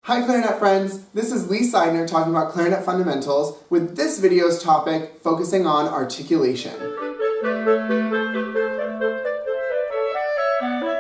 Hi Clarinet friends, this is Lee Seidner talking about Clarinet Fundamentals with this video's topic focusing on articulation.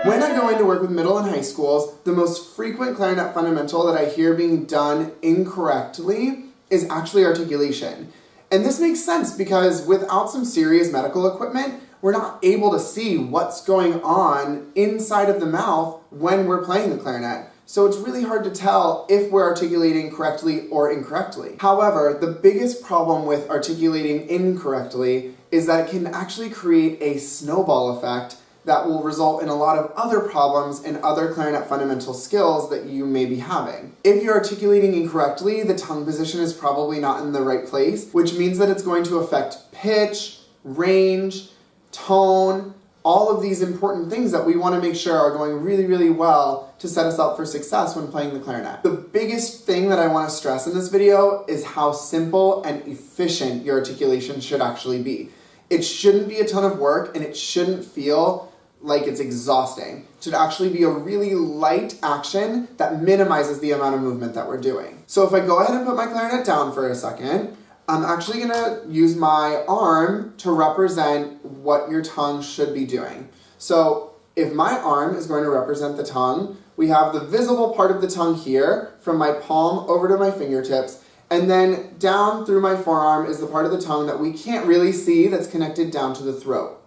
When I go into work with middle and high schools, the most frequent clarinet fundamental that I hear being done incorrectly is actually articulation. And this makes sense because without some serious medical equipment, we're not able to see what's going on inside of the mouth when we're playing the clarinet. So it's really hard to tell if we're articulating correctly or incorrectly. However, the biggest problem with articulating incorrectly is that it can actually create a snowball effect that will result in a lot of other problems and other clarinet fundamental skills that you may be having. If you're articulating incorrectly, the tongue position is probably not in the right place, which means that it's going to affect pitch, range, tone, all of these important things that we want to make sure are going really, really well to set us up for success when playing the clarinet. The biggest thing that I want to stress in this video is how simple and efficient your articulation should actually be. It shouldn't be a ton of work and it shouldn't feel like it's exhausting. It should actually be a really light action that minimizes the amount of movement that we're doing. So if I go ahead and put my clarinet down for a second, I'm actually going to use my arm to represent what your tongue should be doing. So if my arm is going to represent the tongue, we have the visible part of the tongue here from my palm over to my fingertips, and then down through my forearm is the part of the tongue that we can't really see that's connected down to the throat.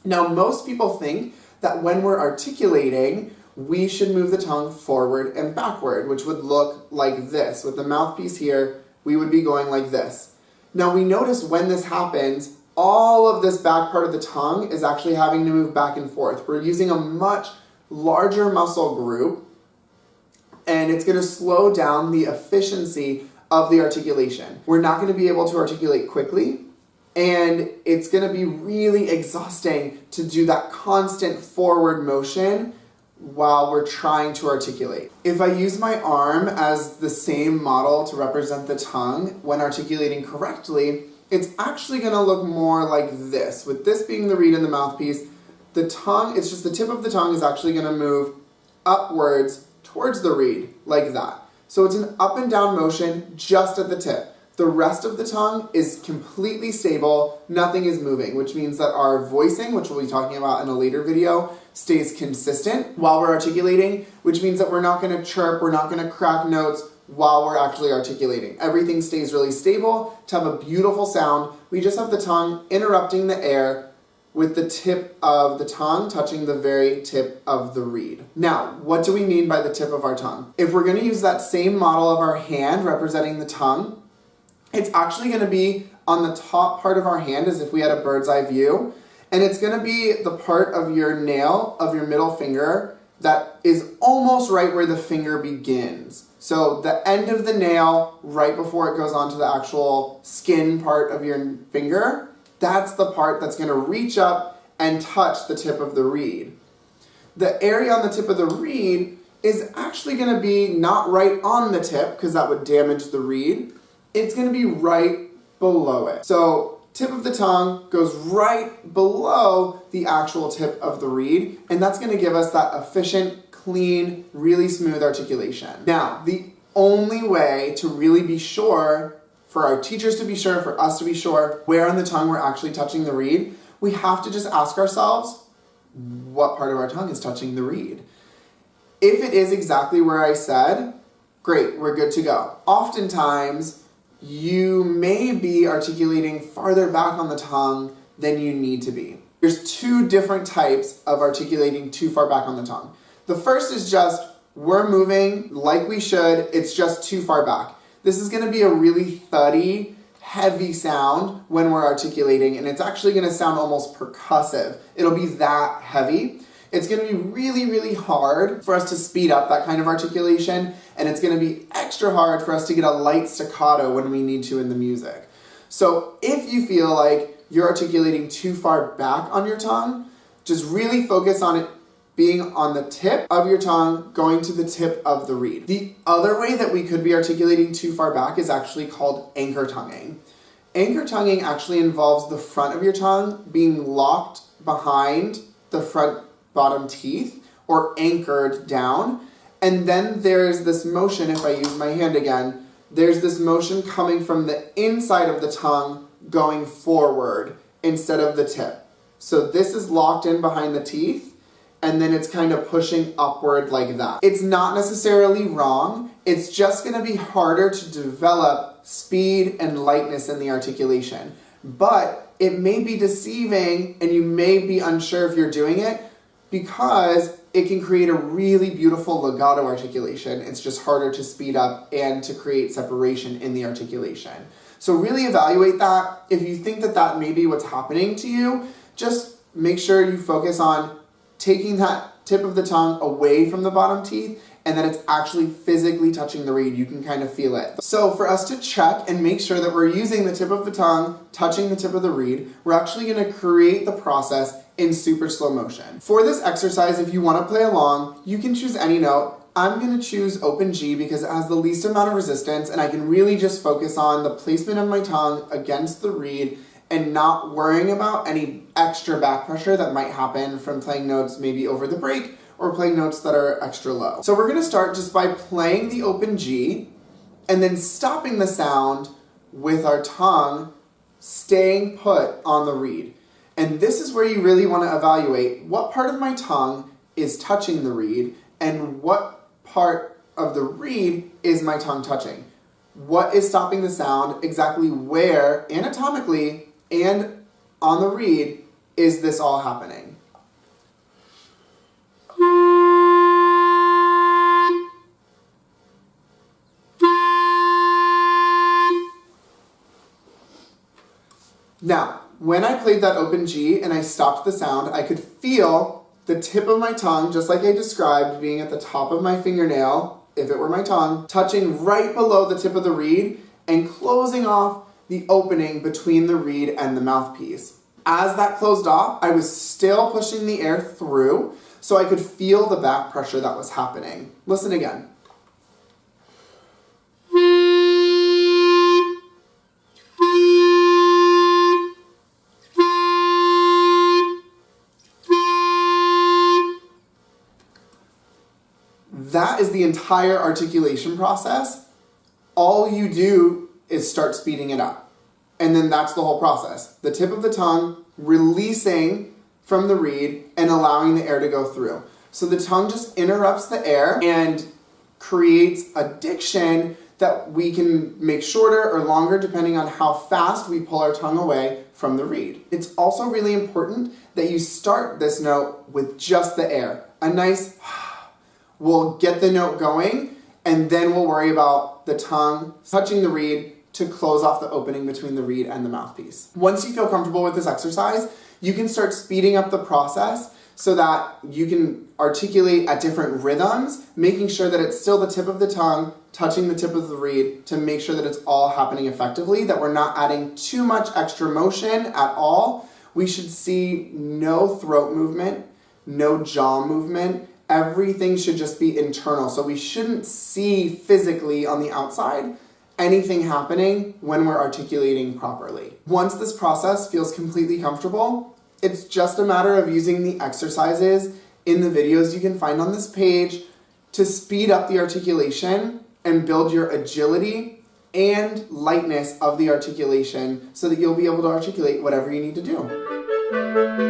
Now most people think that when we're articulating, we should move the tongue forward and backward, which would look like this. With the mouthpiece here, we would be going like this. Now we notice when this happens, all of this back part of the tongue is actually having to move back and forth. We're using a much larger muscle group, and it's going to slow down the efficiency of the articulation. We're not going to be able to articulate quickly, and it's going to be really exhausting to do that constant forward motion while we're trying to articulate. If I use my arm as the same model to represent the tongue when articulating correctly, it's actually going to look more like this. With this being the reed and the mouthpiece, the tongue, it's just the tip of the tongue is actually going to move upwards towards the reed, like that. So it's an up and down motion just at the tip. The rest of the tongue is completely stable, nothing is moving, which means that our voicing, which we'll be talking about in a later video, stays consistent while we're articulating, which means that we're not going to chirp, we're not going to crack notes while we're actually articulating. Everything stays really stable to have a beautiful sound. We just have the tongue interrupting the air with the tip of the tongue touching the very tip of the reed. Now, what do we mean by the tip of our tongue? If we're going to use that same model of our hand representing the tongue, it's actually going to be on the top part of our hand as if we had a bird's eye view. And it's going to be the part of your nail, of your middle finger, that is almost right where the finger begins. So the end of the nail, right before it goes onto the actual skin part of your finger, that's the part that's going to reach up and touch the tip of the reed. The area on the tip of the reed is actually going to be not right on the tip, because that would damage the reed. It's going to be right below it. So tip of the tongue goes right below the actual tip of the reed, and that's going to give us that efficient, clean, really smooth articulation. Now, the only way to really be sure, for our teachers to be sure, for us to be sure where on the tongue we're actually touching the reed, we have to just ask ourselves, what part of our tongue is touching the reed? If it is exactly where I said, great, we're good to go. Oftentimes, you may be articulating farther back on the tongue than you need to be. There's two different types of articulating too far back on the tongue. The first is just, we're moving like we should, it's just too far back. This is going to be a really thuddy, heavy sound when we're articulating, and it's actually going to sound almost percussive. It'll be that heavy. It's going to be really, really hard for us to speed up that kind of articulation, and it's going to be extra hard for us to get a light staccato when we need to in the music. So if you feel like you're articulating too far back on your tongue, just really focus on it being on the tip of your tongue, going to the tip of the reed. The other way that we could be articulating too far back is actually called anchor tonguing. Anchor tonguing actually involves the front of your tongue being locked behind the front bottom teeth or anchored down, And then there's this motion, if I use my hand again, there's this motion coming from the inside of the tongue going forward instead of the tip. So this is locked in behind the teeth, and then it's kind of pushing upward like that. It's not necessarily wrong, it's just gonna be harder to develop speed and lightness in the articulation. But it may be deceiving, and you may be unsure if you're doing it, because it can create a really beautiful legato articulation. It's just harder to speed up and to create separation in the articulation. So really evaluate that. If you think that that may be what's happening to you, just make sure you focus on taking that tip of the tongue away from the bottom teeth and that it's actually physically touching the reed. You can kind of feel it. So for us to check and make sure that we're using the tip of the tongue, touching the tip of the reed, we're actually gonna create the process in super slow motion. For this exercise, if you wanna play along, you can choose any note. I'm gonna choose open G because it has the least amount of resistance and I can really just focus on the placement of my tongue against the reed and not worrying about any extra back pressure that might happen from playing notes maybe over the break or playing notes that are extra low. So we're gonna start just by playing the open G and then stopping the sound with our tongue staying put on the reed. And this is where you really wanna evaluate what part of my tongue is touching the reed and what part of the reed is my tongue touching. What is stopping the sound, exactly where anatomically and on the reed is this all happening? Now, when I played that open G and I stopped the sound, I could feel the tip of my tongue, just like I described, being at the top of my fingernail, if it were my tongue, touching right below the tip of the reed and closing off the opening between the reed and the mouthpiece. As that closed off, I was still pushing the air through, so I could feel the back pressure that was happening. Listen again. That is the entire articulation process. All you do is start speeding it up. And then that's the whole process. The tip of the tongue releasing from the reed and allowing the air to go through. So the tongue just interrupts the air and creates a diction that we can make shorter or longer depending on how fast we pull our tongue away from the reed. It's also really important that you start this note with just the air. A nice we'll get the note going, and then we'll worry about the tongue touching the reed to close off the opening between the reed and the mouthpiece. Once you feel comfortable with this exercise, you can start speeding up the process so that you can articulate at different rhythms, making sure that it's still the tip of the tongue touching the tip of the reed to make sure that it's all happening effectively, that we're not adding too much extra motion at all. We should see no throat movement, no jaw movement. Everything should just be internal. So we shouldn't see physically on the outside anything happening when we're articulating properly. Once this process feels completely comfortable, it's just a matter of using the exercises in the videos you can find on this page to speed up the articulation and build your agility and lightness of the articulation so that you'll be able to articulate whatever you need to do.